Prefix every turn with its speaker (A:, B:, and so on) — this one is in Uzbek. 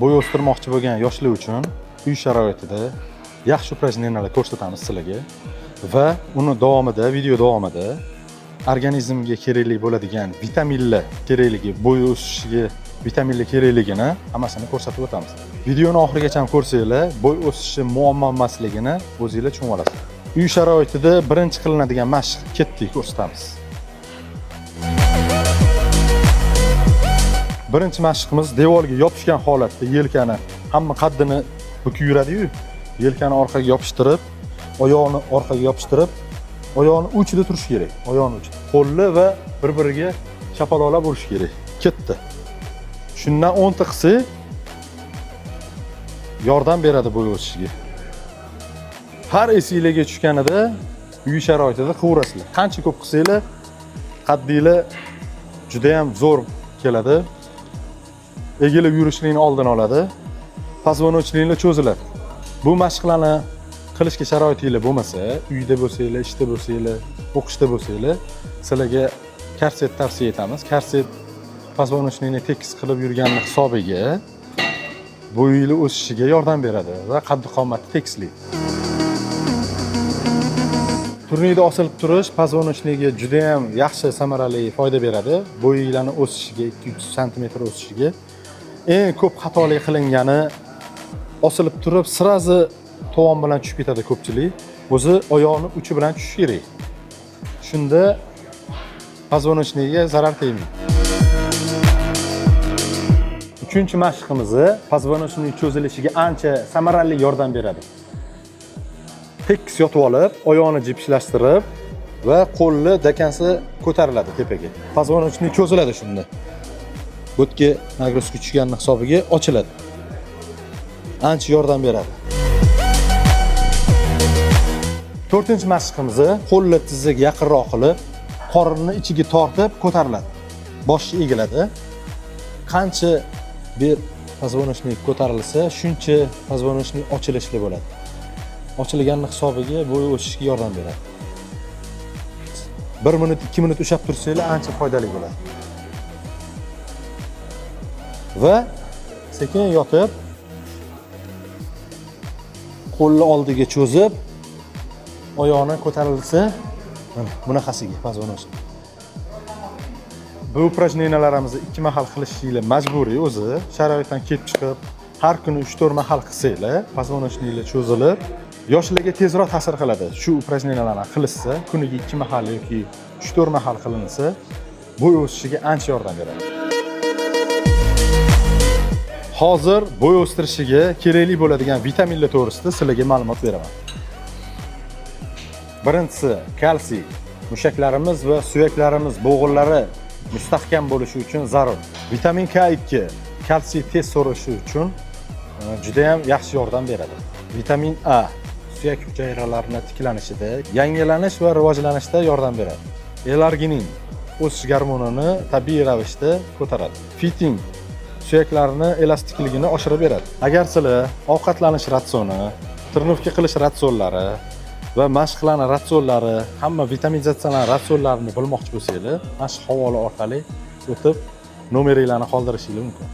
A: bo'y o'stirmoqchi bo'lgan yoshlar uchun uy sharoitida yaxshi упражнениyalar ko'rsatamiz sizlarga va uni davomida, video davomida organizmga kerakli bo'ladigan vitaminlar kerakligi, bo'y o'sishiga vitaminlar kerakligini hammasini ko'rsatib o'tamiz. Videoni oxirigacha ham ko'rsanglar, bo'y o'sishi muammo emasligini o'zingizlar tushunib olasiz. Uy sharoitida birinchi qilinadigan mashq ketdik ko'rsatamiz. Birinchi mashqimiz devorga yopishgan holatda yelkani hamma qaddini bukib yuradi-yu, yelkani orqaga yopishtirib, oyoqni orqaga yopishtirib, oyoqni uchida turish kerak. Oyoqni uchida. Qo'lni va bir-biriga chapaloqlab urish kerak. Ketdi. Shundan 10 ta qilsak yordam beradi bo'y o'sishiga. Har esingizga tushganida uy sharoitida qilaverasizlar. Qancha ko'p qilsanglar, qaddinglar juda ham zo'r keladi. Egilib yurishlikni oldini oladi. Poзвоночникlar cho'ziladi. Bu mashqlarni qilishga sharoitinglar bo'lmasa, uyda bo'lsanglar, ishda bo'lsanglar, o'qishda bo'lsanglar, sizlarga korset tavsiya etamiz. Korset poзвоночникni tekis qilib yurganni hisobiga bo'yinglar o'sishiga yordam beradi va qad-qomatni tekislaydi. Turnirda osilib turish poзвоночникga juda ham yaxshi samarali foyda beradi. Bo'yinglarning o'sishiga 2-3 sm o'sishiga. Eng ko'p xatolik qilingani osilib turib, sirazi tovon bilan tushib ketadi ko'pchilik. O'zi oyoqni uchi bilan tushish kerak. Shunda poзвоночникga zarar tegmaydi. Uchinchi mashqimiz poзвоночник cho'zilishiga ancha samarali yordam beradi. Tekis yotib olib, oyoqni jipshlashtirib va qo'lni dakansi ko'tariladi tepaga. Poзвоночник cho'ziladi shunda. Bo'tga nagruzka tushganning hisobiga ochiladi. Ancha yordam beradi. 4-chi mashqimiz qo'lni tizzaga yaqinroq qilib, qorinni ichiga tortib ko'tariladi. Boshni egiladi. Qancha bir poзвоночник ko'tarilsa, shuncha poзвоночник ochilishli bo'ladi. Ochilganning hisobiga bo'y o'sishiga yordam beradi. 1 minut, 2 minut ushlab tursanglar, ancha foydali bo'ladi. Va sekin yotib, qo'lni oldiga cho'zib, oyoqni ko'tarilsa, bunaqasiga poзвоночник. Bu упражнениyalarimizni 2 mahal qilishinglar majburiy o'zi. Sharoitdan kelib chiqib, har kuni 3-4 mahal qilsanglar, poзвоночникlar cho'zilib, yoshlarga tezroq ta'sir qiladi. Shu упражнениyalarni qilsa, kuniga 2 mahal yoki 3-4 mahal qilinsa, bo'y o'sishiga ancha yordam beradi. Hozir bo'y o'stirishiga kerakli bo'ladigan vitaminlar to'g'risida sizlarga ma'lumot beraman. Birinchisi kalsiy. Mushaklarimiz va suyaklarimiz bo'g'inlari mustahkam bo'lishi uchun zarur. Vitamin K2 kalsiy tez so'rishi uchun juda ham yaxshi yordam beradi. Vitamin A suyak hujayralarini tiklanishida, yangilanish va rivojlanishda yordam beradi. Elarginin o'sish gormonini tabiiy ravishda ko'taradi. Fitin suyaklarni elastikligini oshirib beradi. Agar sizlar ovqatlanish ratsioni, trenirovka qilish ratsionlari va mashqlarning ratsionlari, hamma vitaminizatsiyalar ratsionlarini bilmoqchi bo'lsangiz, mana shu havola orqali o'tib nomeringlarni qoldirishingiz mumkin.